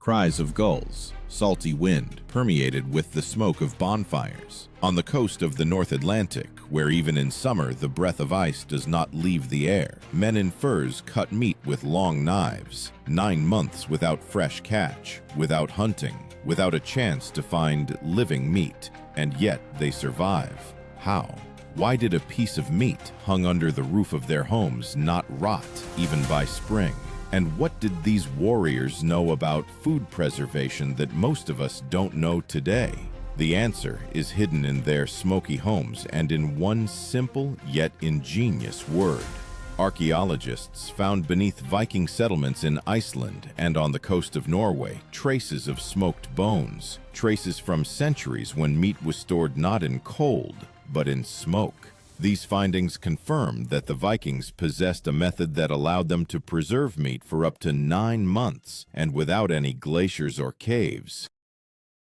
Cries of gulls, salty wind permeated with the smoke of bonfires. On the coast of the North Atlantic, where even in summer the breath of ice does not leave the air, men in furs cut meat with long knives. 9 months without fresh catch, without hunting, without a chance to find living meat, and yet they survive. How? Why did a piece of meat hung under the roof of their homes not rot even by spring? And what did these warriors know about food preservation that most of us don't know today? The answer is hidden in their smoky homes and in one simple yet ingenious word. Archaeologists found beneath Viking settlements in Iceland and on the coast of Norway traces of smoked bones, traces from centuries when meat was stored not in cold, but in smoke. These findings confirm that the Vikings possessed a method that allowed them to preserve meat for up to 9 months and without any glaciers or caves.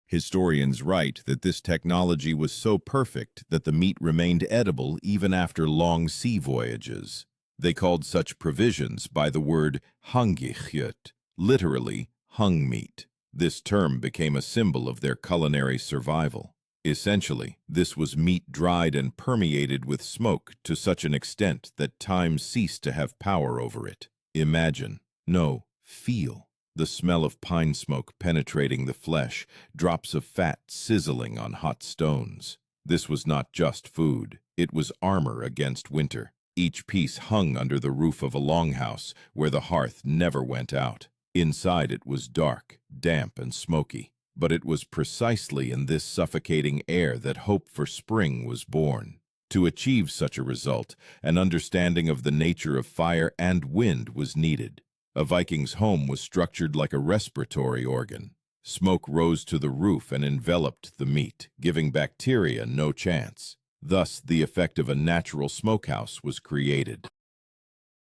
Historians write that this technology was so perfect that the meat remained edible even after long sea voyages. They called such provisions by the word hangikjöt, literally hung meat. This term became a symbol of their culinary survival. Essentially, this was meat dried and permeated with smoke to such an extent that time ceased to have power over it. Imagine, no, feel, the smell of pine smoke penetrating the flesh, drops of fat sizzling on hot stones. This was not just food, it was armor against winter. Each piece hung under the roof of a longhouse where the hearth never went out. Inside it was dark, damp, and smoky. But it was precisely in this suffocating air that hope for spring was born. To achieve such a result, an understanding of the nature of fire and wind was needed. A Viking's home was structured like a respiratory organ. Smoke rose to the roof and enveloped the meat, giving bacteria no chance. Thus, the effect of a natural smokehouse was created.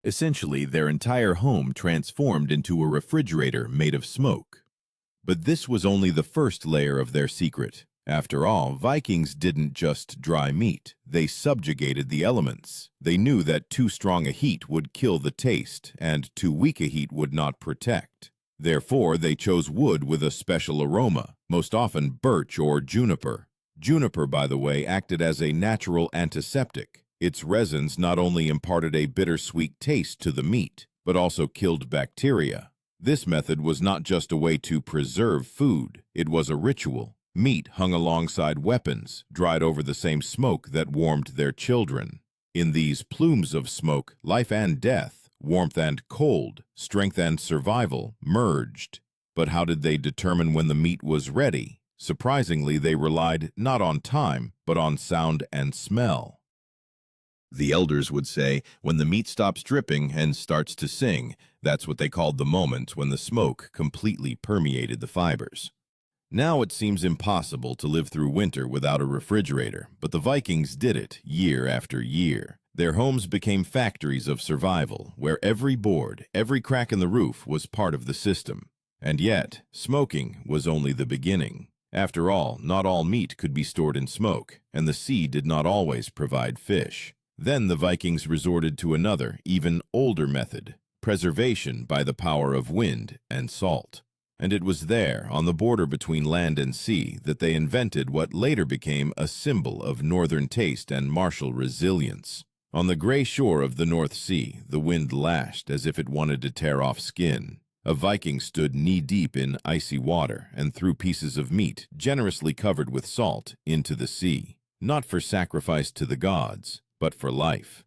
Essentially, their entire home transformed into a refrigerator made of smoke. But this was only the first layer of their secret. After all, Vikings didn't just dry meat. They subjugated the elements. They knew that too strong a heat would kill the taste, and too weak a heat would not protect. Therefore, they chose wood with a special aroma, most often birch or juniper. Juniper, by the way, acted as a natural antiseptic. Its resins not only imparted a bittersweet taste to the meat, but also killed bacteria. This method was not just a way to preserve food, it was a ritual. Meat hung alongside weapons, dried over the same smoke that warmed their children. In these plumes of smoke, life and death, warmth and cold, strength and survival merged. But how did they determine when the meat was ready? Surprisingly, they relied not on time, but on sound and smell. The elders would say, when the meat stops dripping and starts to sing, that's what they called the moment when the smoke completely permeated the fibers. Now it seems impossible to live through winter without a refrigerator, but the Vikings did it year after year. Their homes became factories of survival, where every board, every crack in the roof was part of the system. And yet, smoking was only the beginning. After all, not all meat could be stored in smoke, and the sea did not always provide fish. Then the Vikings resorted to another, even older method, preservation by the power of wind and salt. And it was there, on the border between land and sea, that they invented what later became a symbol of northern taste and martial resilience. On the gray shore of the North Sea, the wind lashed as if it wanted to tear off skin. A Viking stood knee-deep in icy water and threw pieces of meat, generously covered with salt, into the sea, not for sacrifice to the gods, but for life.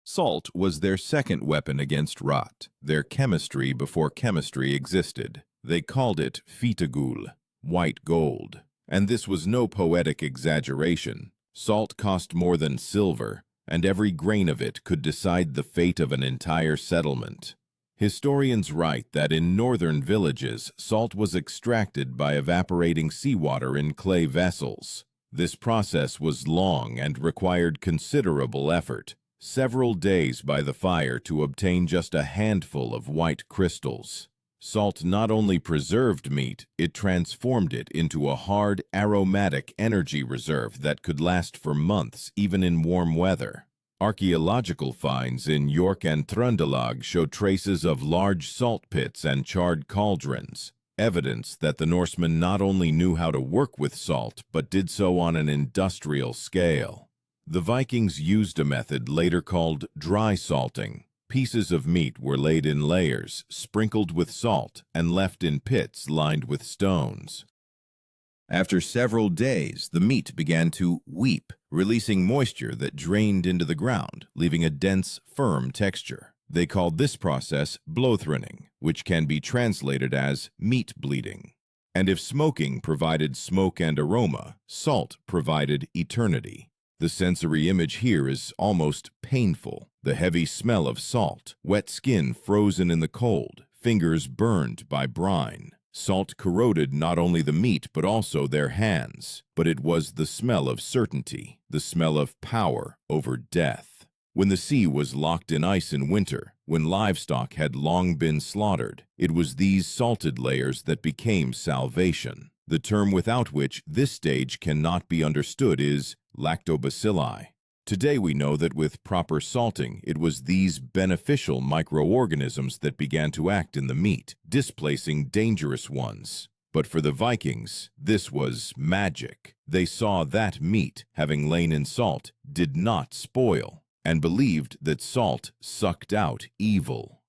Salt was their second weapon against rot, their chemistry before chemistry existed. They called it fitagul, white gold. And this was no poetic exaggeration. Salt cost more than silver, and every grain of it could decide the fate of an entire settlement. Historians write that in northern villages, salt was extracted by evaporating seawater in clay vessels. This process was long and required considerable effort, several days by the fire to obtain just a handful of white crystals. Salt not only preserved meat, it transformed it into a hard, aromatic energy reserve that could last for months, even in warm weather. Archaeological finds in York and Trøndelag show traces of large salt pits and charred cauldrons. evidence that the Norsemen not only knew how to work with salt, but did so on an industrial scale. The Vikings used a method later called dry salting. Pieces of meat were laid in layers, sprinkled with salt, and left in pits lined with stones. After several days, the meat began to weep, releasing moisture that drained into the ground, leaving a dense, firm texture. They called this process blodthrinning, which can be translated as meat bleeding. And if smoking provided smoke and aroma, salt provided eternity. The sensory image here is almost painful. The heavy smell of salt, wet skin frozen in the cold, fingers burned by brine. Salt corroded not only the meat but also their hands, but it was the smell of certainty, the smell of power over death. When the sea was locked in ice in winter, when livestock had long been slaughtered, it was these salted layers that became salvation. The term without which this stage cannot be understood is lactobacilli. Today we know that with proper salting, it was these beneficial microorganisms that began to act in the meat, displacing dangerous ones. But for the Vikings, this was magic. They saw that meat, having lain in salt, did not spoil, and believed that salt sucked out evil.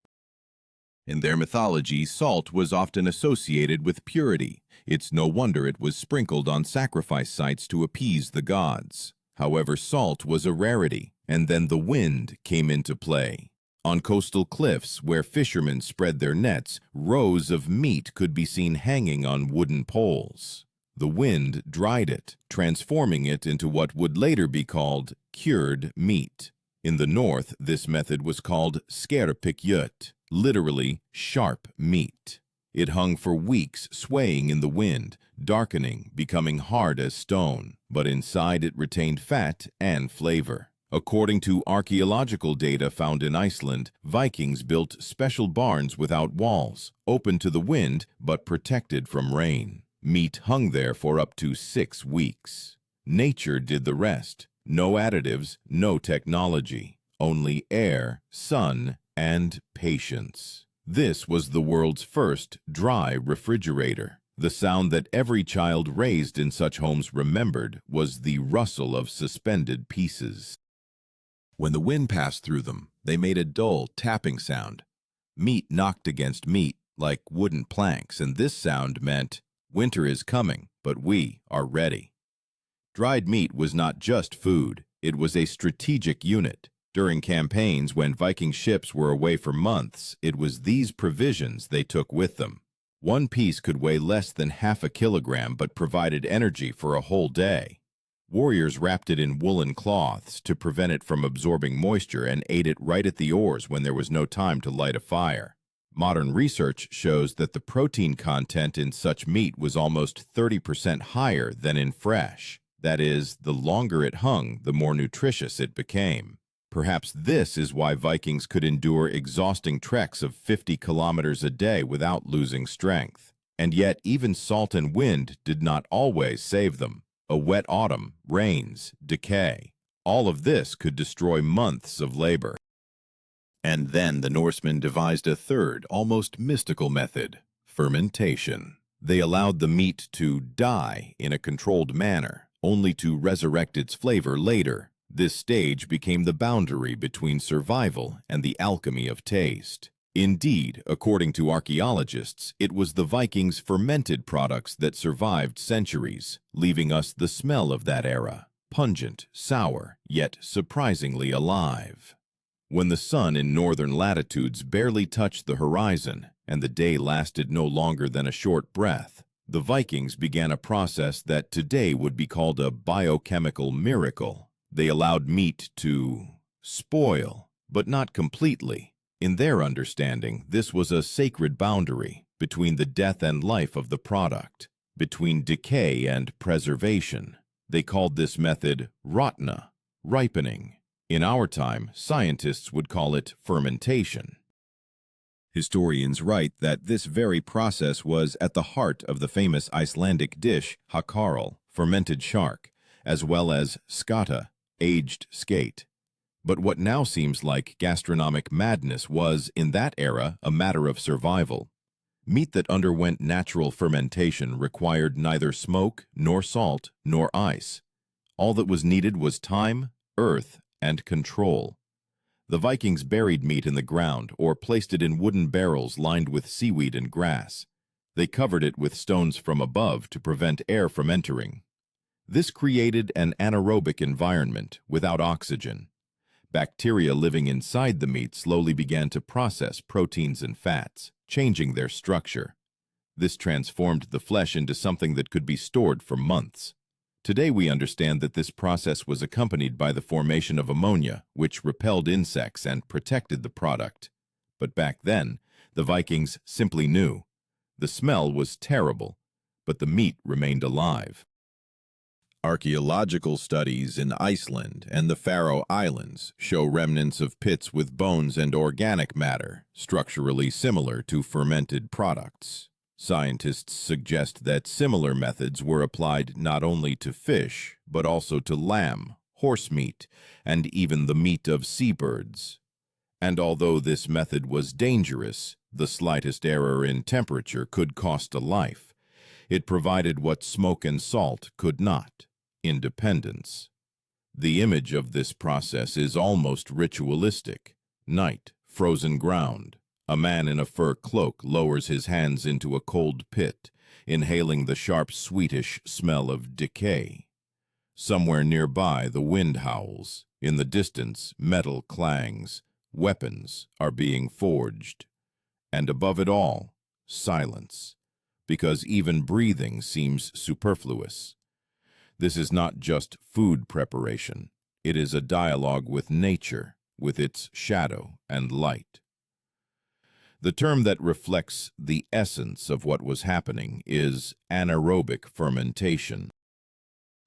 In their mythology, salt was often associated with purity. It's no wonder it was sprinkled on sacrifice sites to appease the gods. However, salt was a rarity, and then the wind came into play. On coastal cliffs where fishermen spread their nets, rows of meat could be seen hanging on wooden poles. The wind dried it, transforming it into what would later be called cured meat. In the north, this method was called skerpikjöt, literally sharp meat. It hung for weeks, swaying in the wind, darkening, becoming hard as stone, but inside it retained fat and flavor. According to archaeological data found in Iceland, Vikings built special barns without walls, open to the wind but protected from rain. Meat hung there for up to 6 weeks. Nature did the rest. No additives, no technology, only air, sun, and patience. This was the world's first dry refrigerator. The sound that every child raised in such homes remembered was the rustle of suspended pieces. When the wind passed through them, they made a dull tapping sound. Meat knocked against meat like wooden planks, and this sound meant, winter is coming, but we are ready. Dried meat was not just food, it was a strategic unit. During campaigns when Viking ships were away for months, it was these provisions they took with them. One piece could weigh less than half a kilogram but provided energy for a whole day. Warriors wrapped it in woolen cloths to prevent it from absorbing moisture and ate it right at the oars when there was no time to light a fire. Modern research shows that the protein content in such meat was almost 30% higher than in fresh. That is, the longer it hung, the more nutritious it became. Perhaps this is why Vikings could endure exhausting treks of 50 kilometers a day without losing strength. And yet even salt and wind did not always save them. A wet autumn, rains, decay. All of this could destroy months of labor. And then the Norsemen devised a third, almost mystical method, fermentation. They allowed the meat to die in a controlled manner, only to resurrect its flavor later. This stage became the boundary between survival and the alchemy of taste. Indeed, according to archaeologists, it was the Vikings' fermented products that survived centuries, leaving us the smell of that era, pungent, sour, yet surprisingly alive. When the sun in northern latitudes barely touched the horizon, and the day lasted no longer than a short breath, the Vikings began a process that today would be called a biochemical miracle. They allowed meat to spoil, but not completely. In their understanding, this was a sacred boundary between the death and life of the product, between decay and preservation. They called this method rotna, ripening. In our time, scientists would call it fermentation. Historians write that this very process was at the heart of the famous Icelandic dish hakarl, fermented shark, as well as skata, aged skate. But what now seems like gastronomic madness was, in that era, a matter of survival. Meat that underwent natural fermentation required neither smoke, nor salt, nor ice. All that was needed was time, earth, and control. The Vikings buried meat in the ground or placed it in wooden barrels lined with seaweed and grass. They covered it with stones from above to prevent air from entering. This created an anaerobic environment without oxygen. Bacteria living inside the meat slowly began to process proteins and fats, changing their structure. This transformed the flesh into something that could be stored for months. Today we understand that this process was accompanied by the formation of ammonia, which repelled insects and protected the product. But back then, the Vikings simply knew. The smell was terrible, but the meat remained alive. Archaeological studies in Iceland and the Faroe Islands show remnants of pits with bones and organic matter, structurally similar to fermented products. Scientists suggest that similar methods were applied not only to fish, but also to lamb, horse meat, and even the meat of seabirds. And although this method was dangerous, the slightest error in temperature could cost a life. It provided what smoke and salt could not: independence. The image of this process is almost ritualistic. Night, frozen ground. A man in a fur cloak lowers his hands into a cold pit, inhaling the sharp, sweetish smell of decay. Somewhere nearby, the wind howls. In the distance, metal clangs. Weapons are being forged. And above it all, silence, because even breathing seems superfluous. This is not just food preparation. It is a dialogue with nature, with its shadow and light. The term that reflects the essence of what was happening is anaerobic fermentation.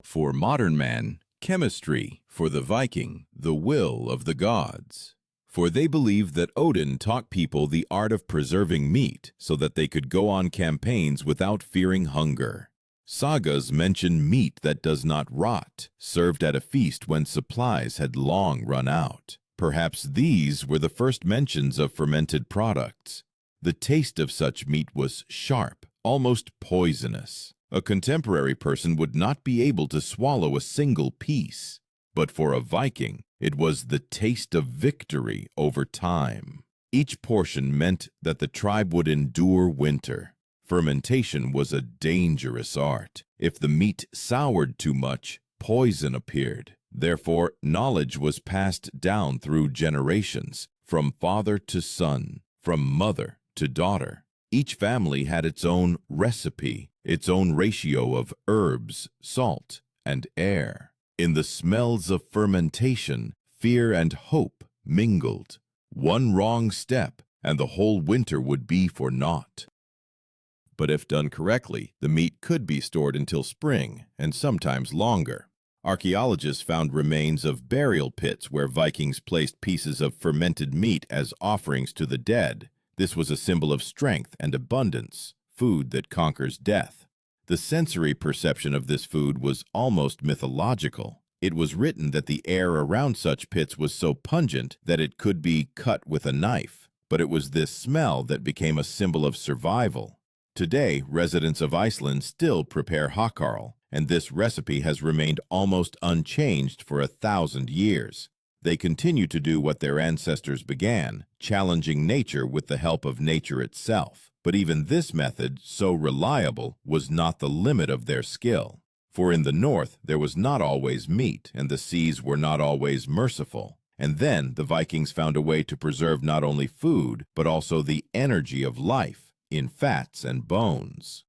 For modern man, chemistry; for the Viking, the will of the gods. For they believed that Odin taught people the art of preserving meat so that they could go on campaigns without fearing hunger. Sagas mention meat that does not rot, served at a feast when supplies had long run out. Perhaps these were the first mentions of fermented products. The taste of such meat was sharp, almost poisonous. A contemporary person would not be able to swallow a single piece. But for a Viking, it was the taste of victory over time. Each portion meant that the tribe would endure winter. Fermentation was a dangerous art. If the meat soured too much, poison appeared. Therefore, knowledge was passed down through generations, from father to son, from mother to daughter. Each family had its own recipe, its own ratio of herbs, salt, and air. In the smells of fermentation, fear and hope mingled. One wrong step, and the whole winter would be for naught. But if done correctly, the meat could be stored until spring, and sometimes longer. Archaeologists found remains of burial pits where Vikings placed pieces of fermented meat as offerings to the dead. This was a symbol of strength and abundance, food that conquers death. The sensory perception of this food was almost mythological. It was written that the air around such pits was so pungent that it could be cut with a knife. But it was this smell that became a symbol of survival. Today, residents of Iceland still prepare hakarl, and this recipe has remained almost unchanged for 1,000 years. They continue to do what their ancestors began, challenging nature with the help of nature itself. But even this method, so reliable, was not the limit of their skill. For in the north, there was not always meat, and the seas were not always merciful. And then the Vikings found a way to preserve not only food, but also the energy of life in fats and bones.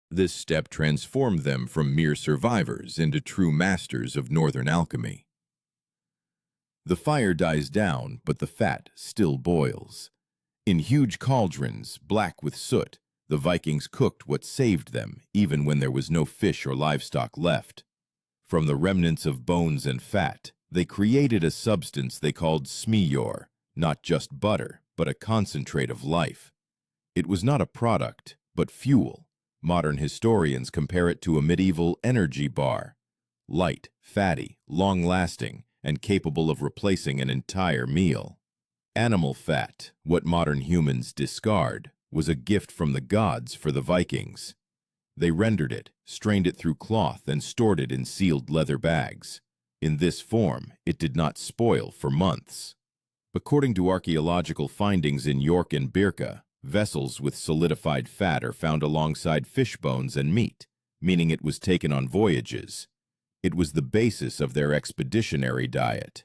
This step transformed them from mere survivors into true masters of northern alchemy. The fire dies down, but the fat still boils. In huge cauldrons, black with soot, the Vikings cooked what saved them, even when there was no fish or livestock left. From the remnants of bones and fat, they created a substance they called smjör, not just butter, but a concentrate of life. It was not a product, but fuel. Modern historians compare it to a medieval energy bar. Light, fatty, long-lasting, and capable of replacing an entire meal. Animal fat, what modern humans discard, was a gift from the gods for the Vikings. They rendered it, strained it through cloth, and stored it in sealed leather bags. In this form, it did not spoil for months. According to archaeological findings in York and Birka, vessels with solidified fat are found alongside fish bones and meat, meaning it was taken on voyages. It was the basis of their expeditionary diet.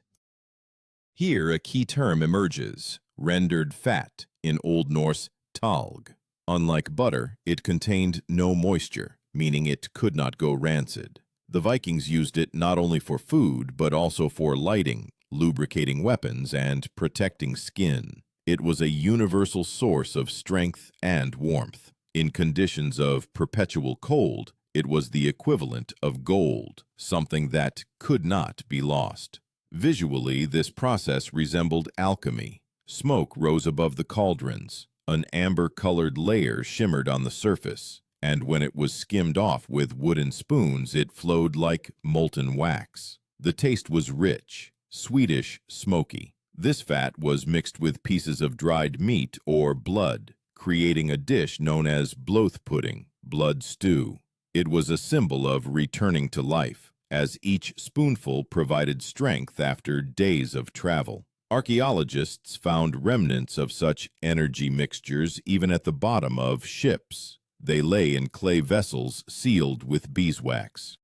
Here a key term emerges, rendered fat, in Old Norse talg. Unlike butter, it contained no moisture, meaning it could not go rancid. The Vikings used it not only for food, but also for lighting, lubricating weapons, and protecting skin. It was a universal source of strength and warmth. In conditions of perpetual cold, it was the equivalent of gold, something that could not be lost. Visually, this process resembled alchemy. Smoke rose above the cauldrons. An amber-colored layer shimmered on the surface, and when it was skimmed off with wooden spoons, it flowed like molten wax. The taste was rich, sweetish, smoky. This fat was mixed with pieces of dried meat or blood, creating a dish known as bloth pudding, blood stew. It was a symbol of returning to life, as each spoonful provided strength after days of travel. Archaeologists found remnants of such energy mixtures even at the bottom of ships. They lay in clay vessels sealed with beeswax.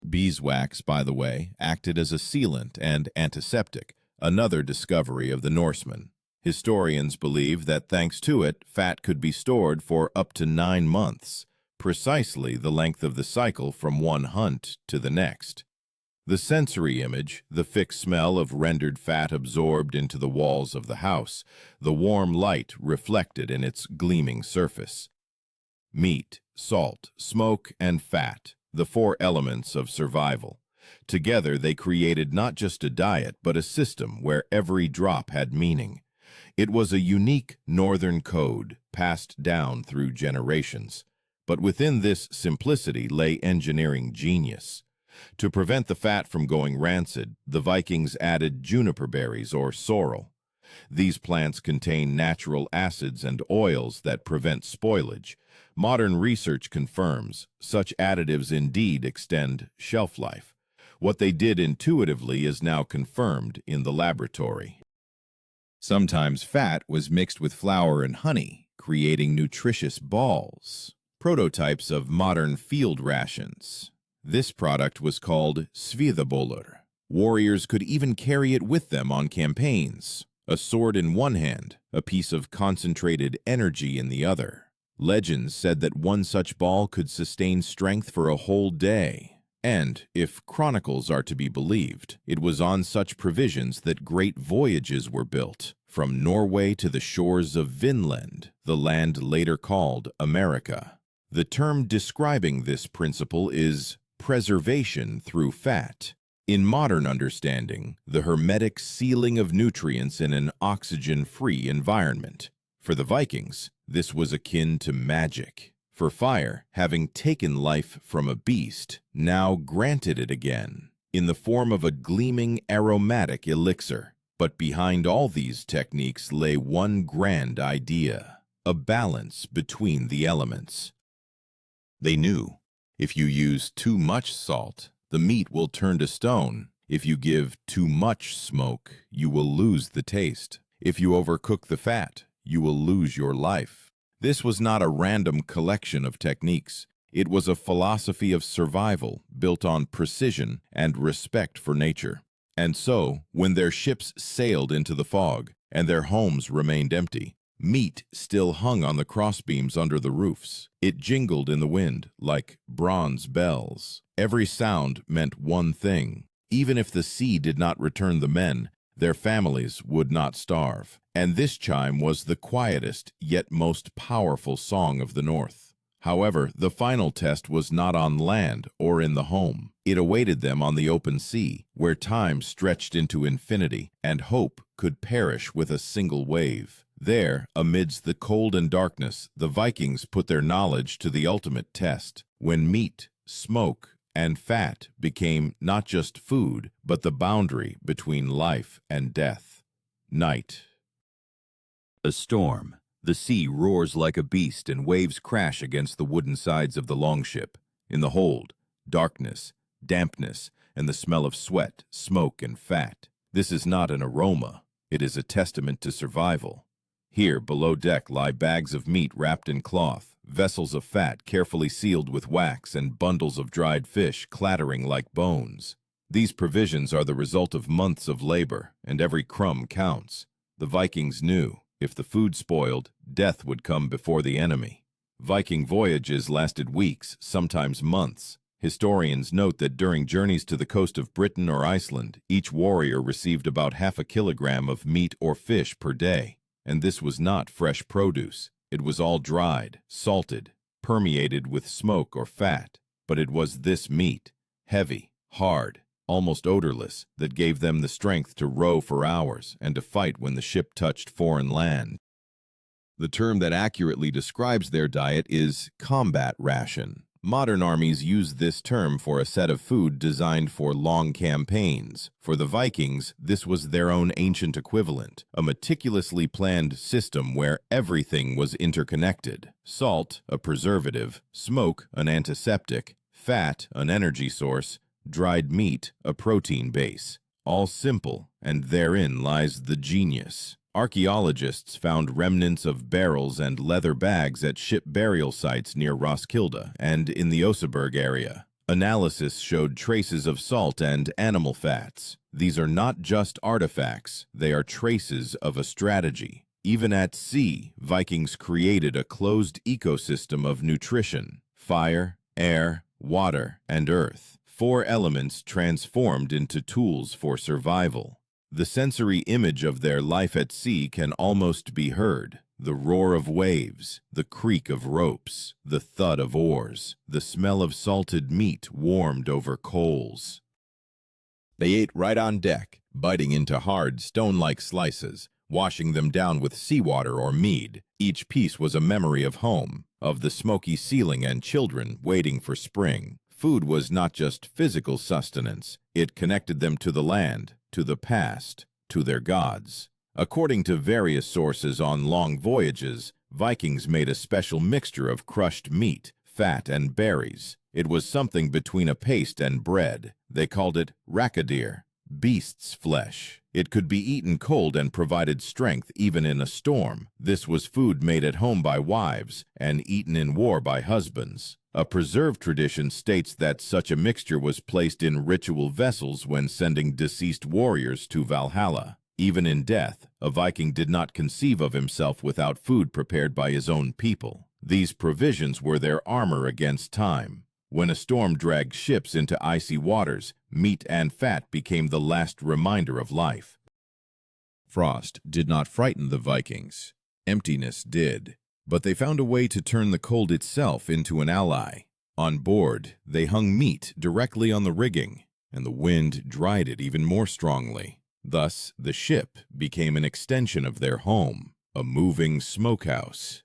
Beeswax, by the way, acted as a sealant and antiseptic, another discovery of the Norsemen. Historians believe that thanks to it, fat could be stored for up to 9 months, precisely the length of the cycle from one hunt to the next. The sensory image, the fixed smell of rendered fat absorbed into the walls of the house, the warm light reflected in its gleaming surface. Meat, salt, smoke, and fat, the 4 elements of survival. Together they created not just a diet, but a system where every drop had meaning. It was a unique northern code, passed down through generations. But within this simplicity lay engineering genius. To prevent the fat from going rancid, the Vikings added juniper berries or sorrel. These plants contain natural acids and oils that prevent spoilage. Modern research confirms such additives indeed extend shelf life. What they did intuitively is now confirmed in the laboratory. Sometimes fat was mixed with flour and honey, creating nutritious balls, prototypes of modern field rations. This product was called sviðabollur. Warriors could even carry it with them on campaigns, a sword in one hand, a piece of concentrated energy in the other. Legends said that one such ball could sustain strength for a whole day. And, if chronicles are to be believed, it was on such provisions that great voyages were built, from Norway to the shores of Vinland, the land later called America. The term describing this principle is preservation through fat. In modern understanding, the hermetic sealing of nutrients in an oxygen-free environment. For the Vikings, this was akin to magic. For fire, having taken life from a beast, now granted it again, in the form of a gleaming aromatic elixir. But behind all these techniques lay one grand idea, a balance between the elements. They knew, if you use too much salt, the meat will turn to stone. If you give too much smoke, you will lose the taste. If you overcook the fat, you will lose your life. This was not a random collection of techniques. It was a philosophy of survival built on precision and respect for nature. And so, when their ships sailed into the fog and their homes remained empty, meat still hung on the crossbeams under the roofs. It jingled in the wind like bronze bells. Every sound meant one thing. Even if the sea did not return the men, their families would not starve. And this chime was the quietest yet most powerful song of the North. However, the final test was not on land or in the home. It awaited them on the open sea, where time stretched into infinity and hope could perish with a single wave. There, amidst the cold and darkness, the Vikings put their knowledge to the ultimate test, when meat, smoke, and fat became not just food, but the boundary between life and death. Night. A storm, The sea roars like a beast and waves crash against the wooden sides of the longship. In the hold, darkness, dampness, and the smell of sweat, smoke, and fat. This is not an aroma. It is a testament to survival. Here, below deck, lie bags of meat wrapped in cloth, vessels of fat carefully sealed with wax, and bundles of dried fish clattering like bones. These provisions are the result of months of labor, and every crumb counts. The Vikings knew, if the food spoiled, death would come before the enemy. Viking voyages lasted weeks, sometimes months. Historians note that during journeys to the coast of Britain or Iceland, each warrior received about half a kilogram of meat or fish per day. And this was not fresh produce. It was all dried, salted, permeated with smoke or fat. But it was this meat, heavy, hard, almost odorless, that gave them the strength to row for hours and to fight when the ship touched foreign land. The term that accurately describes their diet is combat ration. Modern armies use this term for a set of food designed for long campaigns. For the Vikings, this was their own ancient equivalent, a meticulously planned system where everything was interconnected. Salt, a preservative; smoke, an antiseptic; fat, an energy source; dried meat, a protein base. All simple, and therein lies the genius. Archaeologists found remnants of barrels and leather bags at ship burial sites near Roskilde and in the Oseberg area. Analysis showed traces of salt and animal fats. These are not just artifacts, they are traces of a strategy. Even at sea, Vikings created a closed ecosystem of nutrition: fire, air, water, and earth. 4 elements transformed into tools for survival. The sensory image of their life at sea can almost be heard. The roar of waves, the creak of ropes, the thud of oars, the smell of salted meat warmed over coals. They ate right on deck, biting into hard, stone-like slices, washing them down with seawater or mead. Each piece was a memory of home, of the smoky ceiling and children waiting for spring. Food was not just physical sustenance. It connected them to the land, to the past, to their gods. According to various sources on long voyages, Vikings made a special mixture of crushed meat, fat, and berries. It was something between a paste and bread. They called it rakadir, beast's flesh. It could be eaten cold and provided strength even in a storm. This was food made at home by wives and eaten in war by husbands. A preserved tradition states that such a mixture was placed in ritual vessels when sending deceased warriors to Valhalla. Even in death, a Viking did not conceive of himself without food prepared by his own people. These provisions were their armor against time. When a storm dragged ships into icy waters, meat and fat became the last reminder of life. Frost did not frighten the Vikings. Emptiness did. But they found a way to turn the cold itself into an ally. On board, they hung meat directly on the rigging, and the wind dried it even more strongly. Thus, the ship became an extension of their home, a moving smokehouse.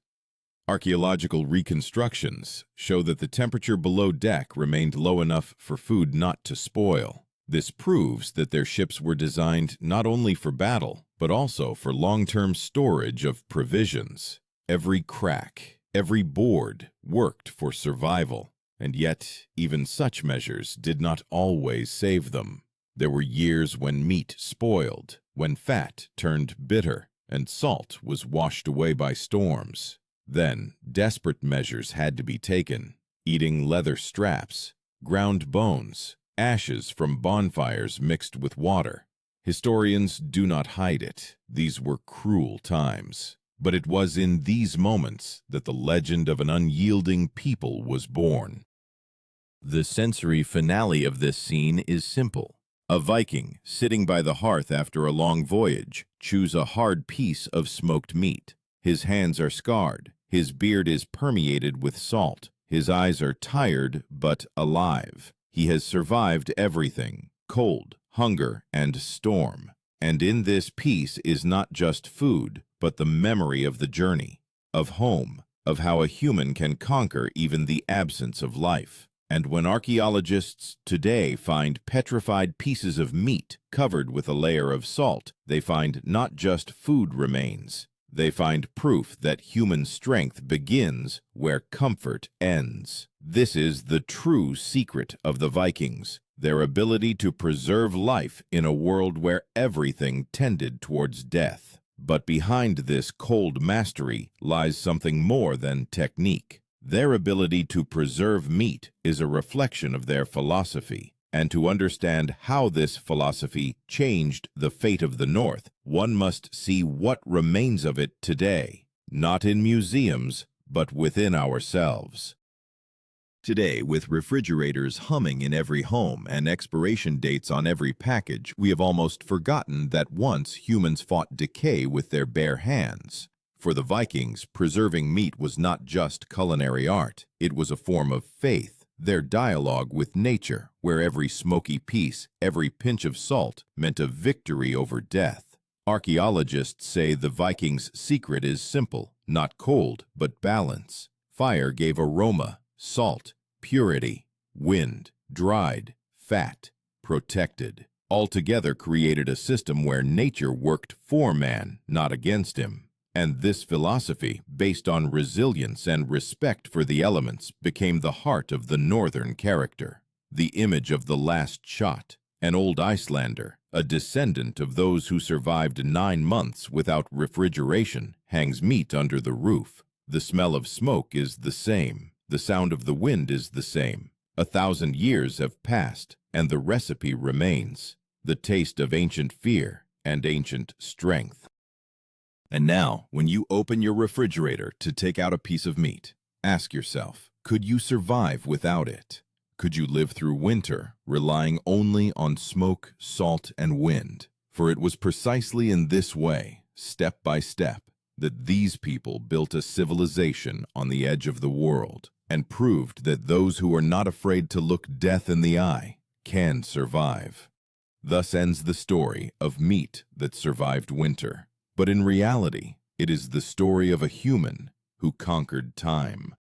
Archaeological reconstructions show that the temperature below deck remained low enough for food not to spoil. This proves that their ships were designed not only for battle, but also for long-term storage of provisions. Every crack, every board worked for survival, and yet even such measures did not always save them. There were years when meat spoiled, when fat turned bitter, and salt was washed away by storms. Then, desperate measures had to be taken: eating leather straps, ground bones, ashes from bonfires mixed with water. Historians do not hide it. These were cruel times. But it was in these moments that the legend of an unyielding people was born. The sensory finale of this scene is simple. A Viking, sitting by the hearth after a long voyage, chews a hard piece of smoked meat. His hands are scarred, his beard is permeated with salt, his eyes are tired but alive. He has survived everything: cold, hunger, and storm. And in this piece is not just food, but the memory of the journey, of home, of how a human can conquer even the absence of life. And when archaeologists today find petrified pieces of meat covered with a layer of salt, they find not just food remains, They find proof that human strength begins where comfort ends. This is the true secret of the Vikings, their ability to preserve life in a world where everything tended towards death. But behind this cold mastery lies something more than technique. Their ability to preserve meat is a reflection of their philosophy. And to understand how this philosophy changed the fate of the North, one must see what remains of it today, not in museums, but within ourselves. Today, with refrigerators humming in every home and expiration dates on every package, we have almost forgotten that once humans fought decay with their bare hands. For the Vikings, preserving meat was not just culinary art, it was a form of faith. Their dialogue with nature, where every smoky piece, every pinch of salt, meant a victory over death. Archaeologists say the Vikings' secret is simple, not cold, but balance. Fire gave aroma, salt, purity. Wind, dried, fat, protected. Altogether created a system where nature worked for man, not against him. And this philosophy, based on resilience and respect for the elements, became the heart of the northern character. The image of the last shot, an old Icelander, a descendant of those who survived 9 months without refrigeration, hangs meat under the roof. The smell of smoke is the same. The sound of the wind is the same. 1,000 years have passed, and the recipe remains. The taste of ancient fear and ancient strength. And now, when you open your refrigerator to take out a piece of meat, ask yourself, could you survive without it? Could you live through winter, relying only on smoke, salt, and wind? For it was precisely in this way, step by step, that these people built a civilization on the edge of the world, and proved that those who are not afraid to look death in the eye can survive. Thus ends the story of meat that survived winter. But in reality, it is the story of a human who conquered time.